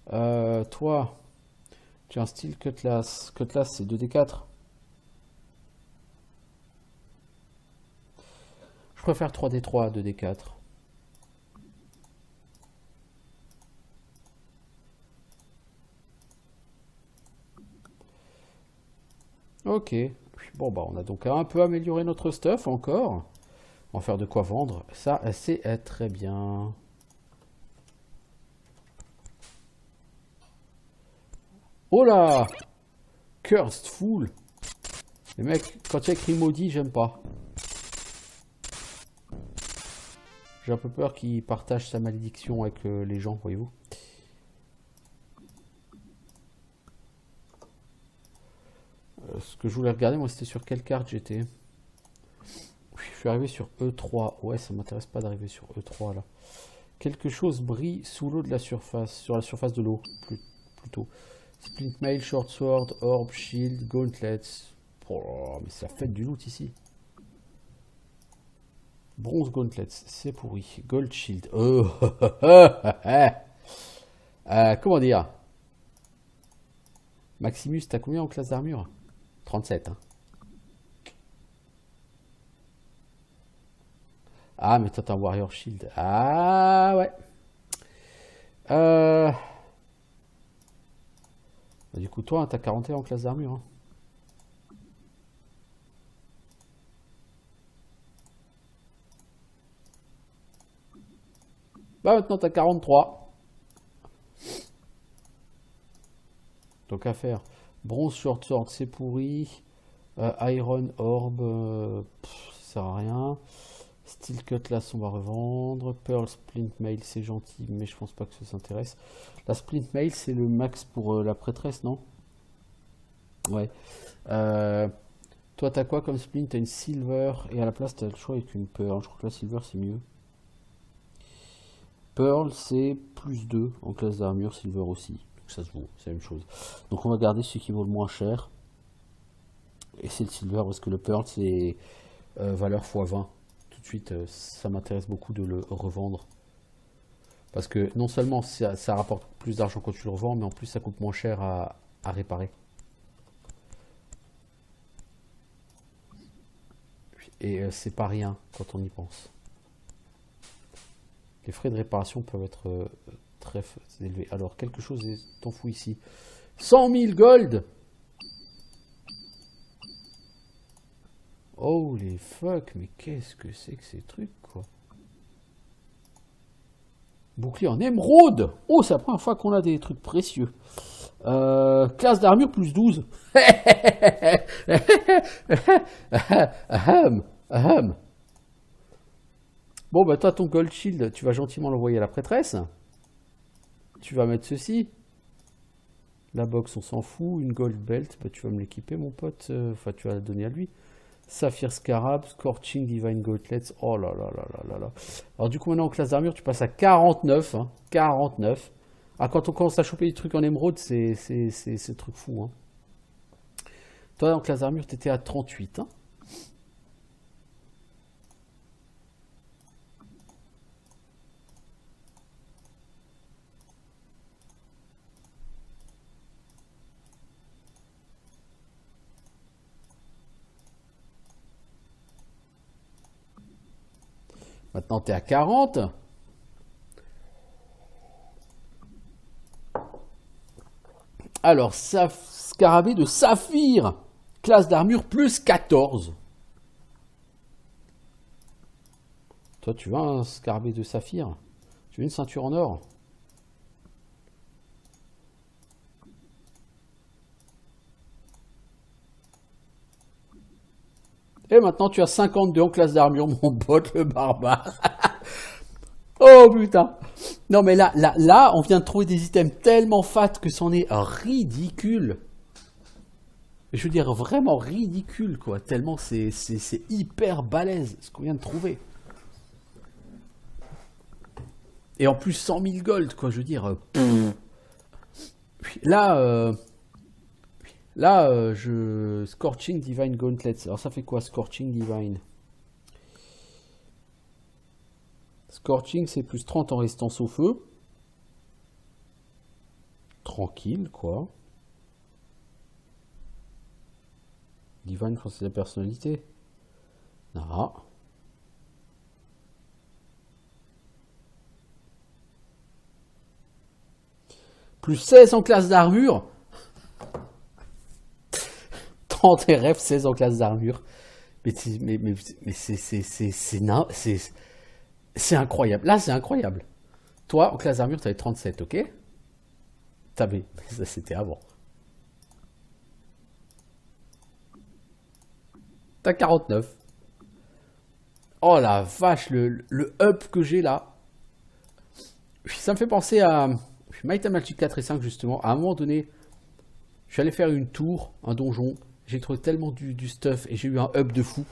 Toi, tu as un steel cutlass. Cutlass c'est 2d4. Je préfère 3d3 à 2d4. Ok. Bon bah on a donc un peu amélioré notre stuff encore. On va faire de quoi vendre. Ça c'est très bien. Oh là! Cursed Fool. Les mecs, quand il y a écrit maudit, j'aime pas. J'ai un peu peur qu'il partage sa malédiction avec les gens, voyez-vous. Ce que je voulais regarder, moi, c'était sur quelle carte j'étais. Je suis arrivé sur E3. Ouais, ça m'intéresse pas d'arriver sur E3, là. Quelque chose brille sous l'eau de la surface. Sur la surface de l'eau, plutôt. Splint mail, short sword, orb, shield, gauntlets. Oh, mais c'est la fête du loot, ici. Bronze gauntlets, c'est pourri. Gold shield. Oh, comment dire? Maximus, t'as combien en classe d'armure? 37, hein. Ah, mais toi, t'as un Warrior Shield. Ah, ouais. Du coup, toi, hein, t'as 41 en classe d'armure. Hein. Bah, maintenant, t'as 43. Donc, à faire. Bronze Short Sword, c'est pourri. Iron Orb, ça sert à rien. Steel Cutlass, on va revendre. Pearl Splint Mail, c'est gentil, mais je pense pas que ça s'intéresse. La Splint Mail, c'est le max pour la prêtresse, non? Ouais. Toi, t'as quoi comme Splint? T'as une Silver, et à la place, t'as le choix avec une Pearl. Je crois que la Silver, c'est mieux. Pearl, c'est plus 2 en classe d'armure, Silver aussi. Donc ça se vaut, c'est la même chose. Donc on va garder celui qui vaut le moins cher. Et c'est le Silver, parce que le Pearl, c'est valeur x20. Tout de suite, ça m'intéresse beaucoup de le revendre. Parce que non seulement ça rapporte plus d'argent quand tu le revends, mais en plus ça coûte moins cher à réparer. Et c'est pas rien quand on y pense. Les frais de réparation peuvent être très élevés. Alors, quelque chose est enfouie ici. 100 000 gold! Holy fuck, mais qu'est-ce que c'est que ces trucs, quoi? Bouclier en émeraude. Oh, c'est la première fois qu'on a des trucs précieux. Classe d'armure plus 12. Ahem, ahem. Bon, bah toi, ton Gold Shield, tu vas gentiment l'envoyer à la prêtresse. Tu vas mettre ceci. La box, on s'en fout. Une Gold Belt, bah, tu vas me l'équiper, mon pote. Enfin, tu vas la donner à lui. Saphir Scarab, Scorching Divine Gauntlets. Oh là là là là là là. Alors du coup, maintenant en classe d'armure, tu passes à 49. Hein, 49. Ah, quand on commence à choper des trucs en émeraude, c'est truc fou. Hein. Toi, en classe d'armure, tu étais à 38. Hein. Maintenant, tu es à 40. Alors, scarabée de saphir. Classe d'armure plus 14. Toi, tu veux un scarabée de saphir? Tu veux une ceinture en or? Et maintenant, tu as 52 en classe d'armure, mon pote, le barbare. Oh putain. Non mais là, on vient de trouver des items tellement fat que c'en est ridicule. Je veux dire vraiment ridicule quoi. Tellement c'est hyper balèze ce qu'on vient de trouver. Et en plus 100 000 gold quoi. Je veux dire. Là, Scorching Divine Gauntlets. Alors ça fait quoi Scorching Divine? Scorching, c'est plus 30 en résistance au feu. Tranquille, quoi. Divine, c'est la personnalité. Non. Plus 16 en classe d'armure. 30 RF, 16 en classe d'armure. Mais c'est incroyable. Là, c'est incroyable. Toi, en classe d'armure, tu avais 37, ok? T'avais. Ça, c'était avant. T'as 49. Oh la vache, le up que j'ai là. Ça me fait penser à Might and Magic 4 et 5, justement. À un moment donné, je suis allé faire une tour, un donjon. J'ai trouvé tellement du stuff et j'ai eu un up de fou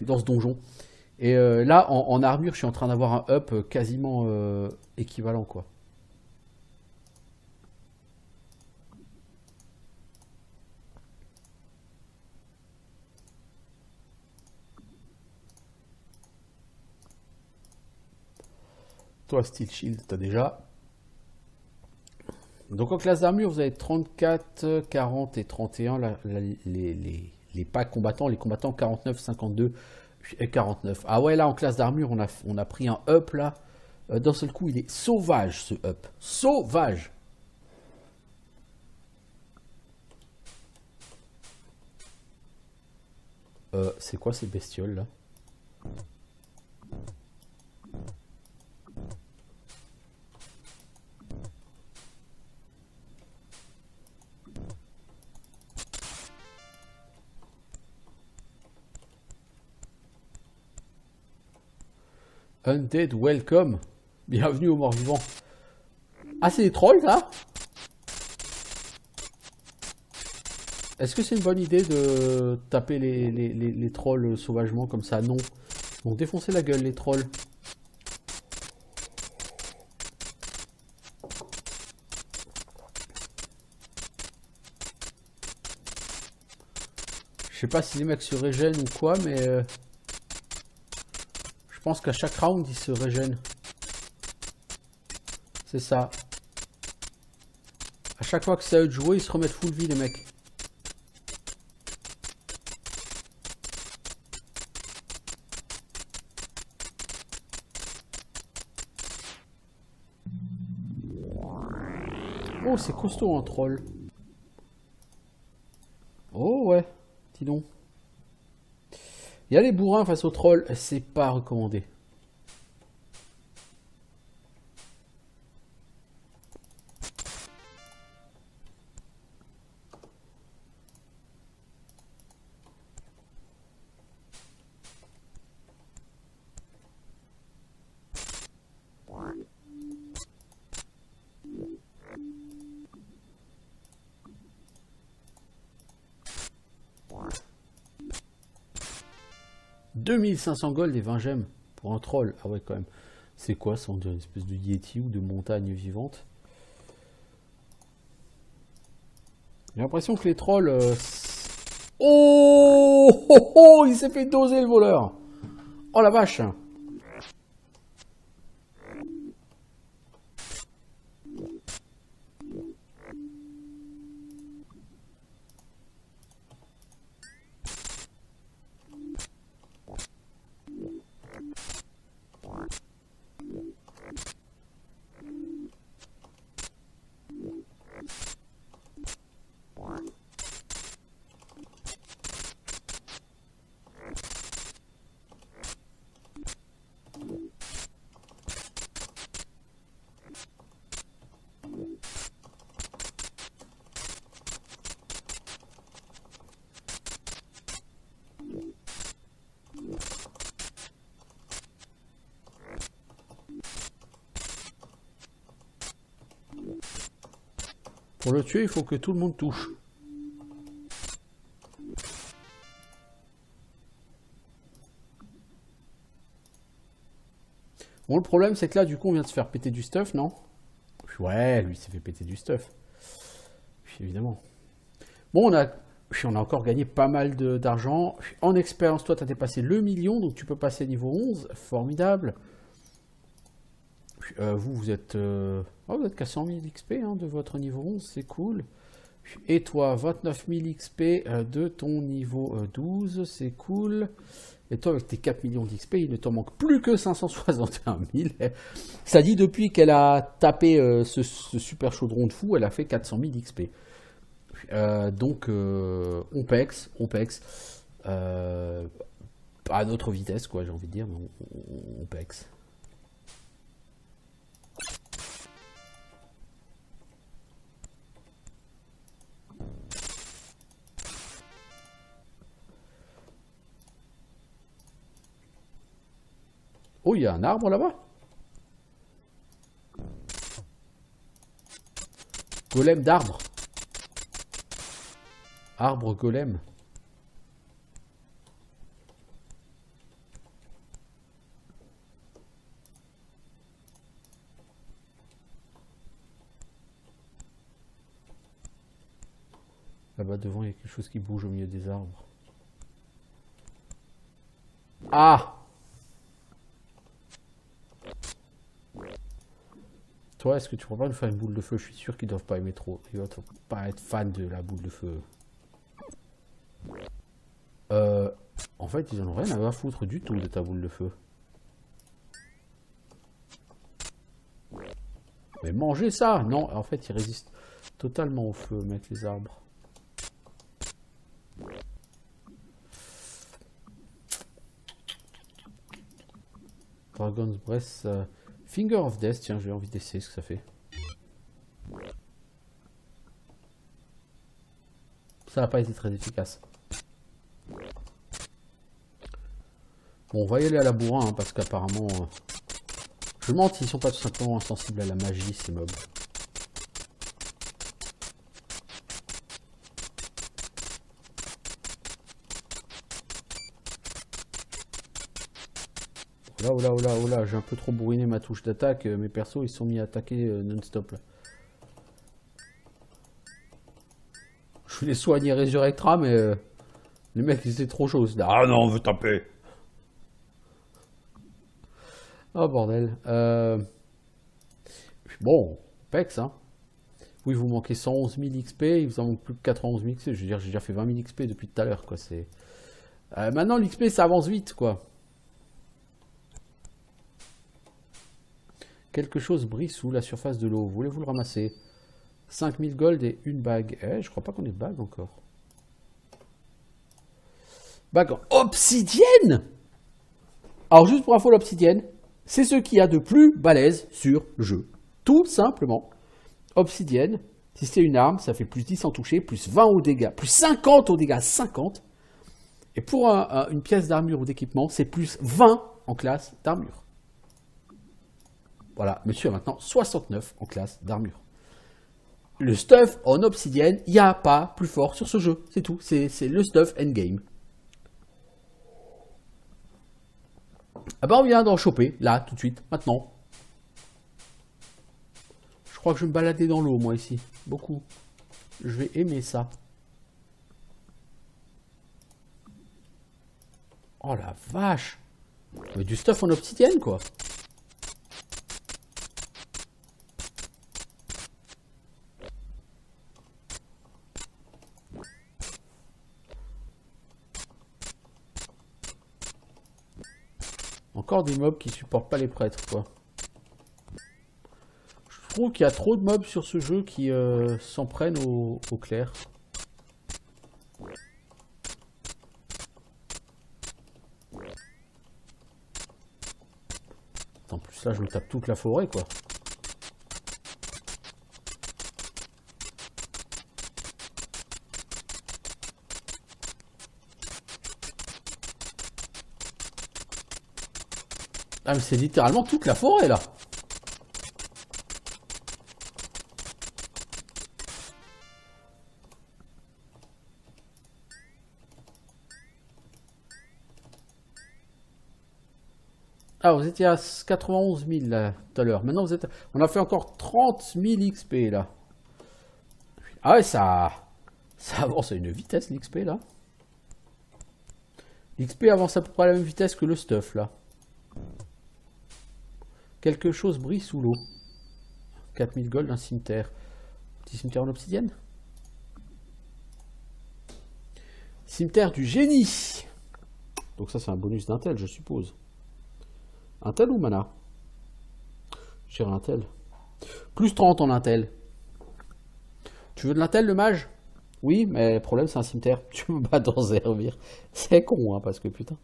dans ce donjon. Et là, en armure, je suis en train d'avoir un up quasiment équivalent, quoi. Toi, Steel Shield, t'as déjà. Donc en classe d'armure, vous avez 34, 40 et 31, les packs combattants, les combattants 49, 52 et 49. Ah ouais, là en classe d'armure, on a pris un up là. D'un seul coup, il est sauvage ce up. Sauvage! C'est quoi ces bestioles là? Undead Welcome. Bienvenue aux morts vivants. Ah, c'est des trolls, là? Est-ce que c'est une bonne idée de taper les trolls sauvagement comme ça? Non. Ils vont défoncer la gueule, les trolls. Je sais pas si les mecs se régènent ou quoi, mais... je pense qu'à chaque round, ils se régènent. C'est ça. À chaque fois que c'est à eux de jouer, ils se remettent full vie, les mecs. Oh, c'est costaud un troll. Oh ouais, dis donc. Il y a les bourrins face aux trolls, c'est pas recommandé. 2500 gold et 20 gemmes pour un troll. Ah ouais, quand même. C'est quoi ça? On dirait une espèce de yeti ou de montagne vivante. J'ai l'impression que les trolls... Oh, oh, oh, il s'est fait doser le voleur. Oh la vache. Pour le tuer, il faut que tout le monde touche. Bon, le problème, c'est que là, du coup, on vient de se faire péter du stuff, non? Ouais, lui, il s'est fait péter du stuff. Puis, évidemment. Bon, on a encore gagné pas mal d'argent. En expérience, toi, tu as dépassé le million, donc tu peux passer niveau 11. Formidable. Vous êtes... vous êtes qu'à 100 000 XP hein, de votre niveau 11, c'est cool. Et toi, 29 000 XP de ton niveau 12, c'est cool. Et toi, avec tes 4 millions d'XP, il ne t'en manque plus que 561 000. Ça dit, depuis qu'elle a tapé ce super chaudron de fou, elle a fait 400 000 XP. Donc, on pex. À notre vitesse, quoi, j'ai envie de dire, mais on pex. Oh, il y a un arbre là-bas. Golem d'arbre. Arbre golem. Là-bas devant, il y a quelque chose qui bouge au milieu des arbres. Ah! Toi, est-ce que tu pourrais pas nous faire une boule de feu? Je suis sûr qu'ils doivent pas aimer trop. Ils doivent pas être fans de la boule de feu. En fait, ils en ont rien à foutre du tout de ta boule de feu. Mais mangez ça! Non, en fait, ils résistent totalement au feu, mec, les arbres. Dragon's Breath... Finger of Death, tiens, j'ai envie d'essayer ce que ça fait. Ça n'a pas été très efficace. Bon, on va y aller à la bourrin, hein, parce qu'apparemment... Je me demande s'ils sont pas tout simplement insensibles à la magie, ces mobs. Oh là, j'ai un peu trop bourriné ma touche d'attaque. Mes persos, ils se sont mis à attaquer non-stop. Là. Je voulais soigner Resurrectra, mais les mecs, ils étaient trop chauds. Ah non, on veut taper. Oh bordel. Bon, pex, hein. Oui, vous manquez 111 000 XP, il vous en manque plus que 91 000 XP. Je veux dire, j'ai déjà fait 20 000 XP depuis tout à l'heure, quoi. Maintenant, l'XP, ça avance vite, quoi. Quelque chose brille sous la surface de l'eau. Voulez-vous le ramasser? 5000 gold et une bague. Je crois pas qu'on ait de bague encore. Bague en obsidienne. Alors, juste pour info, l'obsidienne, c'est ce qu'il y a de plus balèze sur le jeu. Tout simplement. Obsidienne, si c'est une arme, ça fait plus 10 en toucher, plus 20 au dégâts, plus 50 au dégâts, 50. Et pour une pièce d'armure ou d'équipement, c'est plus 20 en classe d'armure. Voilà, monsieur a maintenant 69 en classe d'armure. Le stuff en obsidienne, il n'y a pas plus fort sur ce jeu. C'est tout, c'est le stuff endgame. Ah bah on vient d'en choper, là, tout de suite, maintenant. Je crois que je vais me balader dans l'eau, moi, ici. Beaucoup. Je vais aimer ça. Oh la vache! Mais du stuff en obsidienne, quoi. Encore des mobs qui supportent pas les prêtres, quoi. Je trouve qu'il y a trop de mobs sur ce jeu qui s'en prennent au clair. En plus, là, je me tape toute la forêt, quoi. Ah, mais c'est littéralement toute la forêt, là. Ah, vous étiez à 91 000, là, tout à l'heure. Maintenant, vous êtes... On a fait encore 30 000 XP, là. Ah ouais, ça avance à une vitesse, l'XP, là. L'XP avance à peu près à la même vitesse que le stuff, là. Quelque chose brille sous l'eau. 4000 gold, un cimetière. Petit cimetière en obsidienne. Cimetière du génie. Donc ça, c'est un bonus d'intel, je suppose. Intel ou mana? Je dirais intel. Plus 30 en intel. Tu veux de l'intel, le mage? Oui, mais le problème, c'est un cimetière. Tu peux pas t'en servir. C'est con, hein, parce que putain.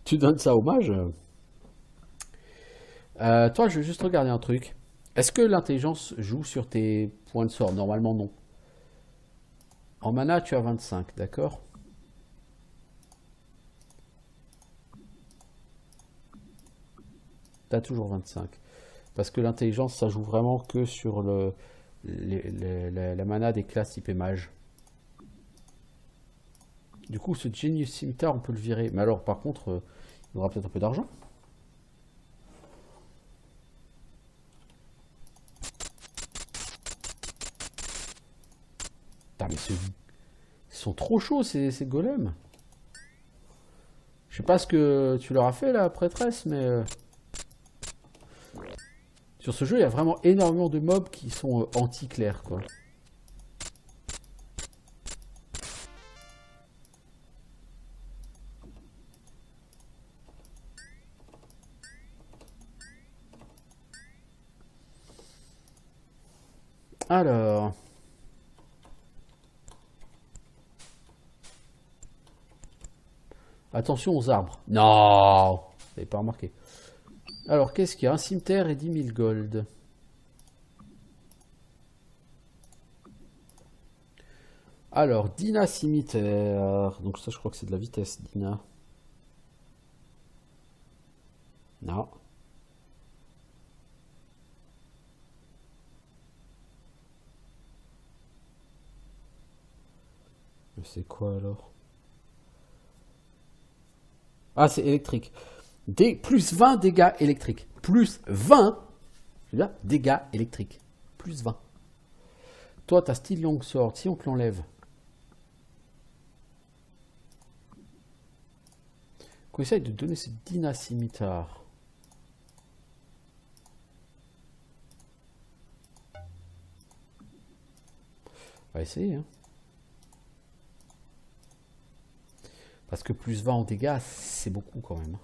Tu donnes ça au mage. Toi, je vais juste regarder un truc. Est-ce que l'intelligence joue sur tes points de sort? Normalement, non. En mana, tu as 25, d'accord? Tu as toujours 25. Parce que l'intelligence, ça joue vraiment que sur la mana des classes type mage. Du coup, ce Genius Scimitar, on peut le virer. Mais alors, par contre, il aura peut-être un peu d'argent. Putain, mais ils sont trop chauds, ces golems. Je sais pas ce que tu leur as fait, la prêtresse, mais... Sur ce jeu, il y a vraiment énormément de mobs qui sont anti-clairs, quoi. Alors... Attention aux arbres. Non, vous n'avez pas remarqué. Alors, qu'est-ce qu'il y a? Un cimetière et 10 000 gold. Alors, Dina cimetière. Donc ça, je crois que c'est de la vitesse, Dina. Non. C'est quoi alors? Ah, c'est électrique. Plus 20 dégâts électriques. Plus 20 dégâts électriques. Plus 20. Toi, t'as style longsword. Si on te l'enlève. Qu'on essaye de donner cette Dina scimitar. On va essayer, hein. Parce que plus 20 en dégâts, c'est beaucoup quand même.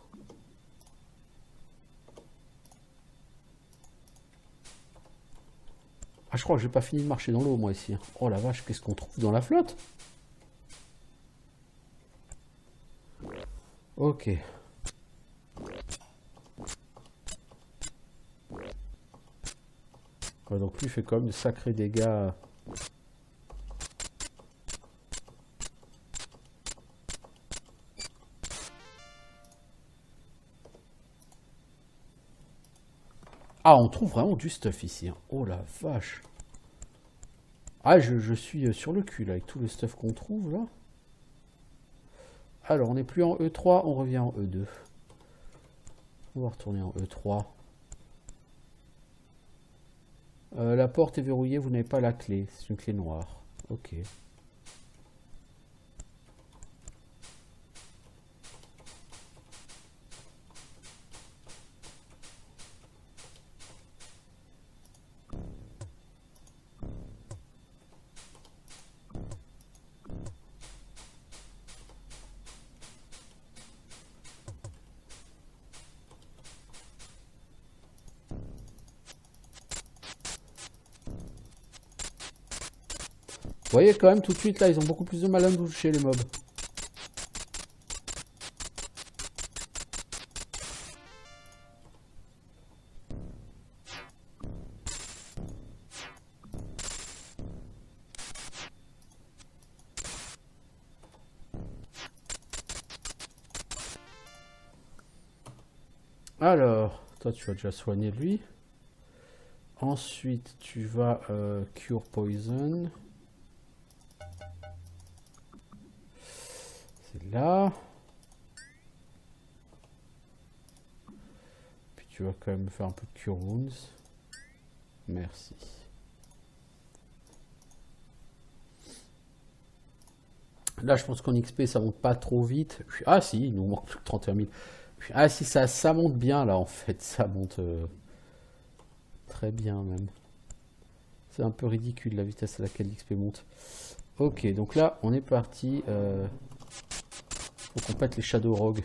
Ah, je crois que j'ai pas fini de marcher dans l'eau, moi, ici. Oh la vache, qu'est-ce qu'on trouve dans la flotte? Ok. Ouais, donc lui fait quand même de sacrés dégâts. Ah, on trouve vraiment du stuff ici, hein. Oh la vache. Ah, je suis sur le cul, là, avec tout le stuff qu'on trouve, là. Alors, on n'est plus en E3, on revient en E2. On va retourner en E3. La porte est verrouillée, vous n'avez pas la clé. C'est une clé noire. Ok. Vous voyez quand même tout de suite là, ils ont beaucoup plus de mal à nous toucher les mobs. Alors, toi tu vas déjà soigner lui. Ensuite tu vas cure poison. Là. Puis tu vas quand même faire un peu de cure wounds. Merci. Là, je pense qu'en XP, ça monte pas trop vite. Ah si, il nous manque plus que 31 000. Ah si, ça monte bien là en fait. Ça monte très bien même. C'est un peu ridicule la vitesse à laquelle l'XP monte. Ok, donc là, on est parti. Faut qu'on pète les Shadow Rogue.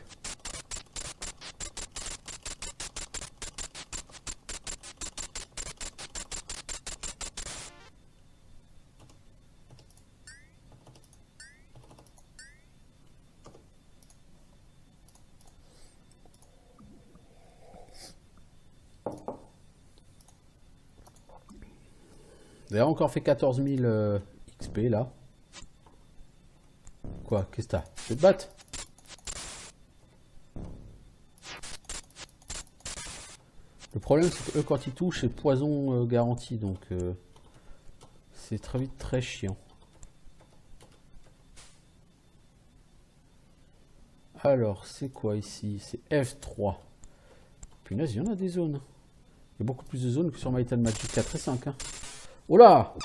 D'ailleurs, encore fait 14 000 XP là. Quoi? Qu'est-ce que t'as? Je vais te battre? Le problème, c'est que eux, quand ils touchent, c'est poison garanti. Donc, c'est très vite très chiant. Alors, c'est quoi ici? C'est F3. Punaise, il y en a des zones. Il y a beaucoup plus de zones que sur Might and Magic 4 et 5. Hein. Oh là!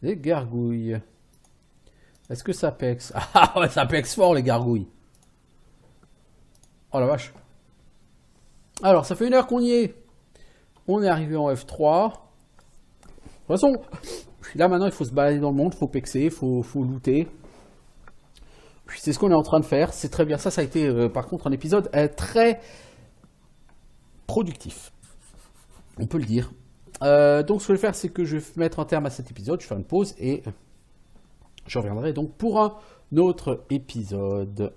Des gargouilles. Est-ce que ça pexe? Ah ouais, ça pexe fort les gargouilles. Oh la vache. Alors, ça fait 1 heure qu'on y est. On est arrivé en F3. De toute façon, là maintenant, il faut se balader dans le monde, il faut pexer, il faut looter. C'est ce qu'on est en train de faire. C'est très bien. Ça a été, par contre, un épisode très productif. On peut le dire. Donc, ce que je vais faire, c'est que je vais mettre un terme à cet épisode. Je vais faire une pause et je reviendrai donc pour un autre épisode.